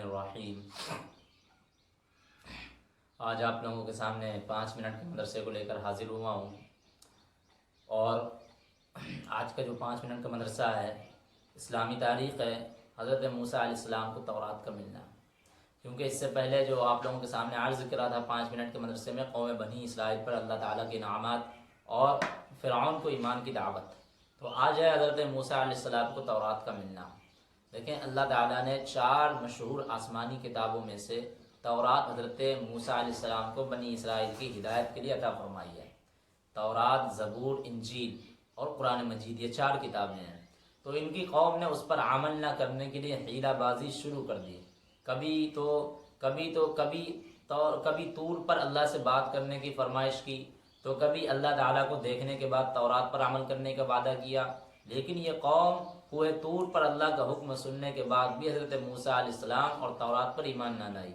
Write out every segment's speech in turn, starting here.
الرحیم۔ آج آپ لوگوں کے سامنے 5 منٹ کے مدرسے کو لے کر حاضر ہوا ہوں، اور آج کا جو 5 منٹ کا مدرسہ ہے اسلامی تاریخ ہے حضرت موسیٰ علیہ السلام کو تورات کا ملنا۔ کیونکہ اس سے پہلے جو آپ لوگوں کے سامنے عرض کرا تھا 5 منٹ کے مدرسے میں، قوم بنی اسرائیل پر اللہ تعالیٰ کے انعامات اور فرعون کو ایمان کی دعوت، تو آج ہے حضرت موسیٰ علیہ السلام کو تورات کا ملنا۔ دیکھیں اللہ تعالیٰ نے 4 مشہور آسمانی کتابوں میں سے تورات حضرت موسیٰ علیہ السلام کو بنی اسرائیل کی ہدایت کے لیے عطا فرمائی ہے۔ تورات، زبور، انجیل اور قرآن مجید، یہ 4 کتابیں ہیں۔ تو ان کی قوم نے اس پر عمل نہ کرنے کے لیے حیلہ بازی شروع کر دی۔ کبھی طور پر اللہ سے بات کرنے کی فرمائش کی، تو کبھی اللہ تعالیٰ کو دیکھنے کے بعد تورات پر عمل کرنے کا وعدہ کیا۔ لیکن یہ قوم کوہ طور پر اللہ کا حکم سننے کے بعد بھی حضرت موسیٰ علیہ السلام اور تورات پر ایمان نہ لائی۔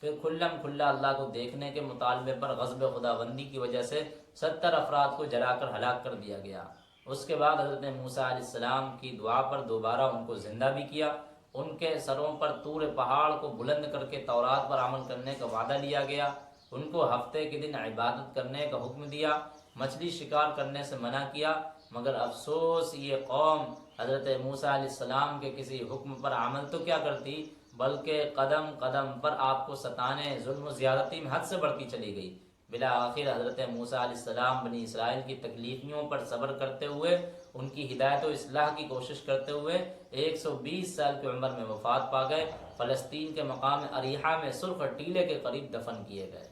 پھر کھلا اللہ کو دیکھنے کے مطالبے پر غضب خداوندی کی وجہ سے 70 افراد کو جلا کر ہلاک کر دیا گیا۔ اس کے بعد حضرت موسیٰ علیہ السلام کی دعا پر دوبارہ ان کو زندہ بھی کیا۔ ان کے سروں پر طور پہاڑ کو بلند کر کے تورات پر عمل کرنے کا وعدہ لیا گیا۔ ان کو ہفتے کے دن عبادت کرنے کا حکم دیا، مچھلی شکار کرنے سے منع کیا۔ مگر افسوس، یہ قوم حضرت موسیٰ علیہ السلام کے کسی حکم پر عمل تو کیا کرتی، بلکہ قدم قدم پر آپ کو ستانے، ظلم و زیادتی میں حد سے بڑھتی چلی گئی۔ بالآخر حضرت موسیٰ علیہ السلام بنی اسرائیل کی تکلیفیوں پر صبر کرتے ہوئے، ان کی ہدایت و اصلاح کی کوشش کرتے ہوئے 120 سال کی عمر میں وفات پا گئے۔ فلسطین کے مقام اریحہ میں سرخ ٹیلے کے قریب دفن کیے گئے۔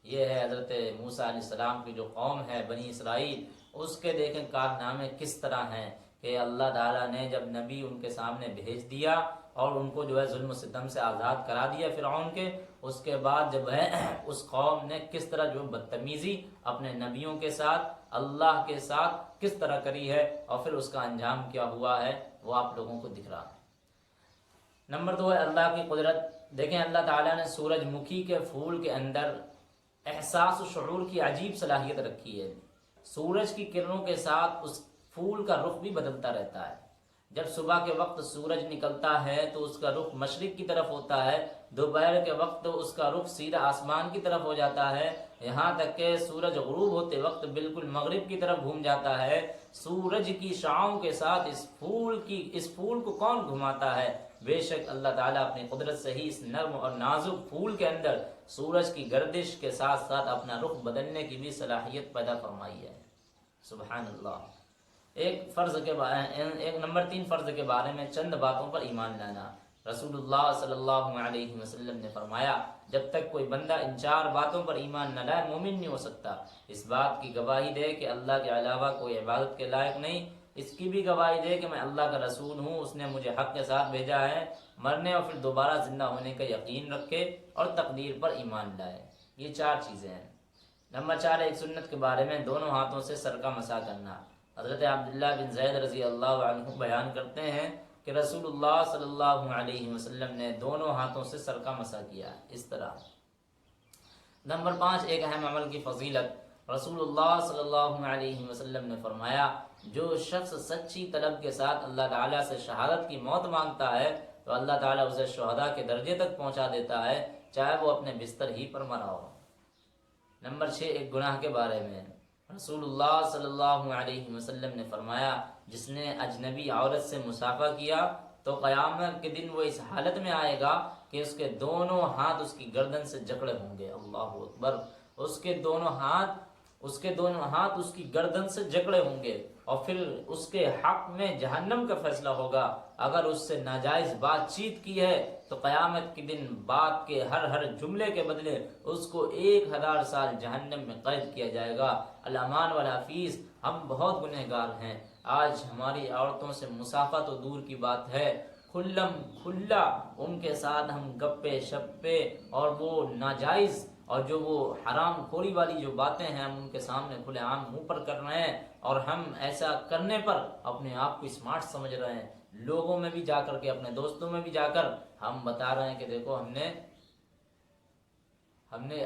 یہ ہے حضرت موسیٰ علیہ السلام کی جو قوم ہے بنی اسرائیل، اس کے دیکھیں کارنامے کس طرح ہیں کہ اللہ تعالیٰ نے جب نبی ان کے سامنے بھیج دیا اور ان کو جو ہے ظلم و ستم سے آزاد کرا دیا فرعون کے، اس کے بعد جب ہے اس قوم نے کس طرح جو بدتمیزی اپنے نبیوں کے ساتھ، اللہ کے ساتھ کس طرح کری ہے، اور پھر اس کا انجام کیا ہوا ہے وہ آپ لوگوں کو دکھ رہا ہے۔ نمبر 2 ہے اللہ کی قدرت۔ دیکھیں اللہ تعالیٰ نے سورج مکھی کے پھول کے اندر احساس و شعور کی عجیب صلاحیت رکھی ہے۔ سورج کی کرنوں کے ساتھ اس پھول کا رخ بھی بدلتا رہتا ہے۔ جب صبح کے وقت سورج نکلتا ہے تو اس کا رخ مشرق کی طرف ہوتا ہے، دوپہر کے وقت اس کا رخ سیدھا آسمان کی طرف ہو جاتا ہے، یہاں تک کہ سورج غروب ہوتے وقت بالکل مغرب کی طرف گھوم جاتا ہے۔ سورج کی شعاؤں کے ساتھ اس پھول کو کون گھماتا ہے؟ بے شک اللہ تعالیٰ اپنی قدرت سے ہی اس نرم اور نازک پھول کے اندر سورج کی گردش کے ساتھ ساتھ اپنا رخ بدلنے کی بھی صلاحیت پیدا فرمائی ہے۔ سبحان اللہ۔ نمبر 3 فرض کے بارے میں چند باتوں پر ایمان لانا۔ رسول اللہ صلی اللہ علیہ وسلم نے فرمایا، جب تک کوئی بندہ ان 4 باتوں پر ایمان نہ لائے مومن نہیں ہو سکتا۔ اس بات کی گواہی دے کہ اللہ کے علاوہ کوئی عبادت کے لائق نہیں، اس کی بھی گواہی دے کہ میں اللہ کا رسول ہوں، اس نے مجھے حق کے ساتھ بھیجا ہے، مرنے اور پھر دوبارہ زندہ ہونے کا یقین رکھے اور تقدیر پر ایمان لائے۔ یہ 4 چیزیں ہیں۔ نمبر 4 ایک سنت کے بارے میں دونوں ہاتھوں سے سر کا مسح کرنا۔ حضرت عبداللہ بن زید رضی اللہ عنہ بیان کرتے ہیں کہ رسول اللہ صلی اللہ علیہ وسلم نے دونوں ہاتھوں سے سر کا مسح کیا اس طرح۔ نمبر 5 ایک اہم عمل کی فضیلت۔ رسول اللہ صلی اللہ علیہ وسلم نے فرمایا، جو شخص سچی طلب کے ساتھ اللہ تعالیٰ سے شہادت کی موت مانگتا ہے تو اللہ تعالیٰ اسے شہداء کے درجے تک پہنچا دیتا ہے، چاہے وہ اپنے بستر ہی پر مرا ہو۔ نمبر 6 ایک گناہ کے بارے میں۔ رسول اللہ صلی اللہ علیہ وسلم نے فرمایا، جس نے اجنبی عورت سے مصافحہ کیا تو قیامت کے دن وہ اس حالت میں آئے گا کہ اس کے دونوں ہاتھ اس کی گردن سے جکڑے ہوں گے۔ اللہ اکبر۔ اس کے دونوں ہاتھ اس کی گردن سے جکڑے ہوں گے، اور پھر اس کے حق میں جہنم کا فیصلہ ہوگا۔ اگر اس سے ناجائز بات چیت کی ہے تو قیامت کے دن بات کے ہر جملے کے بدلے اس کو 1000 سال جہنم میں قید کیا جائے گا۔ الامان والحفیظ، ہم بہت گنہگار ہیں۔ آج ہماری عورتوں سے مصافحہ تو دور کی بات ہے، کھلا ان کے ساتھ ہم گپے شپے اور وہ ناجائز اور جو وہ حرام خوری والی جو باتیں ہیں ہم ان کے سامنے کھلے عام منہ پر کر رہے ہیں، اور ہم ایسا کرنے پر اپنے آپ کو اسمارٹ سمجھ رہے ہیں۔ لوگوں میں بھی جا کر کے، اپنے دوستوں میں بھی جا کر ہم بتا رہے ہیں کہ دیکھو ہم نے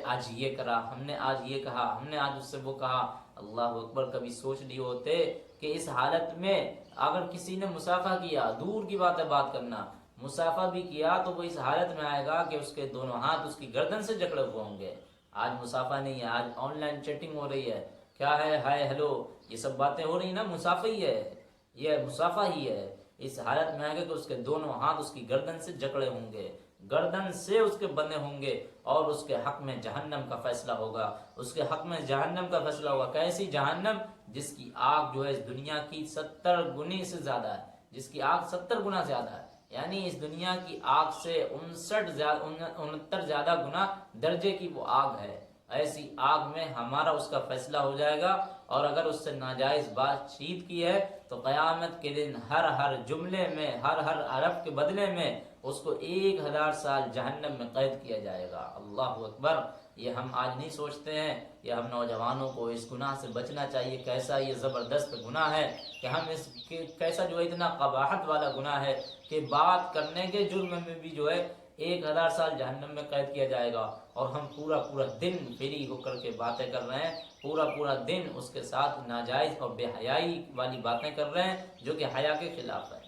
آج یہ کرا، ہم نے آج یہ کہا، ہم نے آج اس سے وہ کہا۔ اللہ اکبر۔ کبھی سوچ لیے ہوتے کہ اس حالت میں اگر کسی نے مصافحہ کیا، دور کی بات ہے بات کرنا، مسافہ بھی کیا تو وہ اس حالت میں آئے گا کہ اس کے دونوں ہاتھ اس کی گردن سے جکڑے ہوئے ہوں گے۔ آج مسافہ نہیں ہے، آج آن لائن چیٹنگ ہو رہی ہے، کیا ہے، ہائے ہیلو، یہ سب باتیں ہو رہی ہیں نا، مسافہ ہی ہے، یہ مسافہ ہی ہے۔ اس حالت میں آئے گا کہ اس کے دونوں ہاتھ اس کی گردن سے جکڑے ہوں گے، گردن سے اس کے بندے ہوں گے، اور اس کے حق میں جہنم کا فیصلہ ہوگا، اس کے حق میں جہنم کا فیصلہ ہوگا۔ کیسی جہنم؟ جس کی آگ جو ہے اس دنیا کی 70 گنی سے زیادہ ہے، جس کی آگ 70 گنا زیادہ ہے، یعنی اس دنیا کی آگ سے 69 زیادہ گنا درجے کی وہ آگ ہے۔ ایسی آگ میں ہمارا اس کا فیصلہ ہو جائے گا، اور اگر اس سے ناجائز بات چیت کی ہے تو قیامت کے دن ہر جملے میں، ہر حرف کے بدلے میں اس کو 1000 سال جہنم میں قید کیا جائے گا۔ اللہ اکبر! یہ ہم آج نہیں سوچتے ہیں، یہ ہم نوجوانوں کو اس گناہ سے بچنا چاہیے۔ کیسا یہ زبردست گناہ ہے کہ ہم اس کے، کیسا جو اتنا قباحت والا گناہ ہے کہ بات کرنے کے جرم میں بھی جو ہے 1000 سال جہنم میں قید کیا جائے گا، اور ہم پورا دن فری ہو کر کے باتیں کر رہے ہیں، پورا دن اس کے ساتھ ناجائز اور بے حیائی والی باتیں کر رہے ہیں جو کہ حیا کے خلاف ہے۔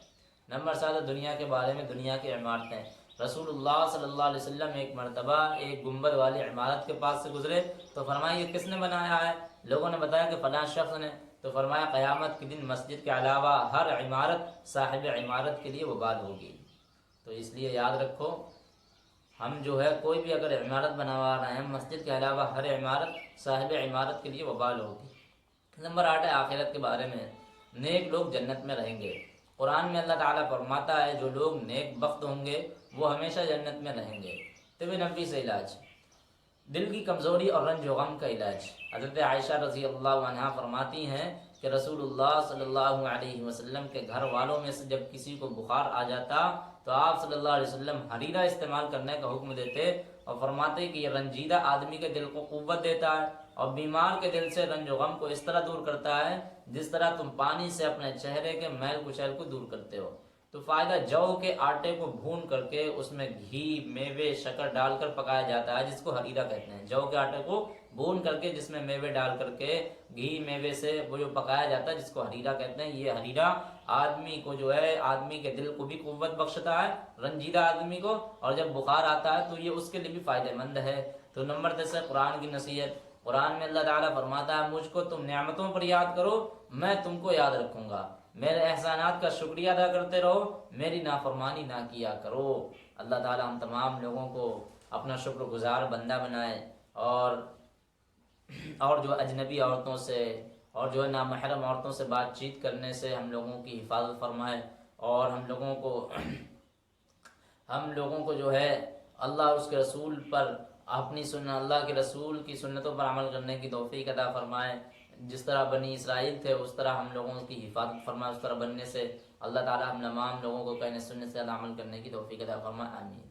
نمبر 7، دنیا کے بارے میں، دنیا کی عمارتیں۔ رسول اللہ صلی اللہ علیہ وسلم ایک مرتبہ ایک گنبد والی عمارت کے پاس سے گزرے تو فرمایا یہ کس نے بنایا ہے؟ لوگوں نے بتایا کہ فلاں شخص نے۔ تو فرمایا قیامت کے دن مسجد کے علاوہ ہر عمارت صاحب عمارت کے لیے وبال ہوگی۔ تو اس لیے یاد رکھو، ہم جو ہے کوئی بھی اگر عمارت بنوا رہے ہیں، مسجد کے علاوہ ہر عمارت صاحب عمارت کے لیے وبال ہوگی۔ نمبر 8 ہے آخرت کے بارے میں، نیک لوگ جنت میں رہیں گے۔ قرآن میں اللہ تعالیٰ فرماتا ہے جو لوگ نیک بخت ہوں گے وہ ہمیشہ جنت میں رہیں گے۔ طب نبوی سے علاج، دل کی کمزوری اور رنج و غم کا علاج۔ حضرت عائشہ رضی اللہ عنہا فرماتی ہیں کہ رسول اللہ صلی اللہ علیہ وسلم کے گھر والوں میں سے جب کسی کو بخار آ جاتا تو آپ صلی اللہ علیہ وسلم حریرہ استعمال کرنے کا حکم دیتے، اور فرماتے کہ یہ رنجیدہ آدمی کے دل کو قوت دیتا ہے، اور بیمار کے دل سے رنج و غم کو اس طرح دور کرتا ہے جس طرح تم پانی سے اپنے چہرے کے میل کچیل کو دور کرتے ہو۔ تو فائدہ، جو کے آٹے کو بھون کر کے اس میں گھی، میوے، شکر ڈال کر پکایا جاتا ہے جس کو حریرہ کہتے ہیں۔ جو کے آٹے کو بھون کر کے جس میں میوے ڈال کر کے گھی میوے سے وہ جو پکایا جاتا ہے جس کو حریرہ کہتے ہیں، یہ حریرہ آدمی کو جو ہے، آدمی کے دل کو بھی قوت بخشتا ہے، رنجیدہ آدمی کو، اور جب بخار آتا ہے تو یہ اس کے لیے بھی فائدہ مند ہے۔ تو نمبر 10 ہے قرآن کی نصیحت۔ قرآن میں اللہ تعالیٰ فرماتا ہے مجھ کو تم نعمتوں پر یاد کرو، میں تم کو یاد رکھوں گا، میرے احسانات کا شکریہ ادا کرتے رہو، میری نافرمانی نہ کیا کرو۔ اللہ تعالیٰ ہم تمام لوگوں کو اپنا شکر گزار بندہ بنائے، اور جو اجنبی عورتوں سے اور جو ہے نامحرم عورتوں سے بات چیت کرنے سے ہم لوگوں کی حفاظت فرمائے، اور ہم لوگوں کو جو ہے اللہ اور اس کے رسول پر، اپنی سنت، اللہ کے رسول کی سنتوں پر عمل کرنے کی توفیق عطا فرمائے۔ جس طرح بنی اسرائیل تھے اس طرح ہم لوگوں کی حفاظت فرمائے، اس طرح بننے سے اللہ تعالیٰ ہم تمام لوگوں کو کہنے سننے سے عمل کرنے کی توفیق عطا فرمائے، آمین۔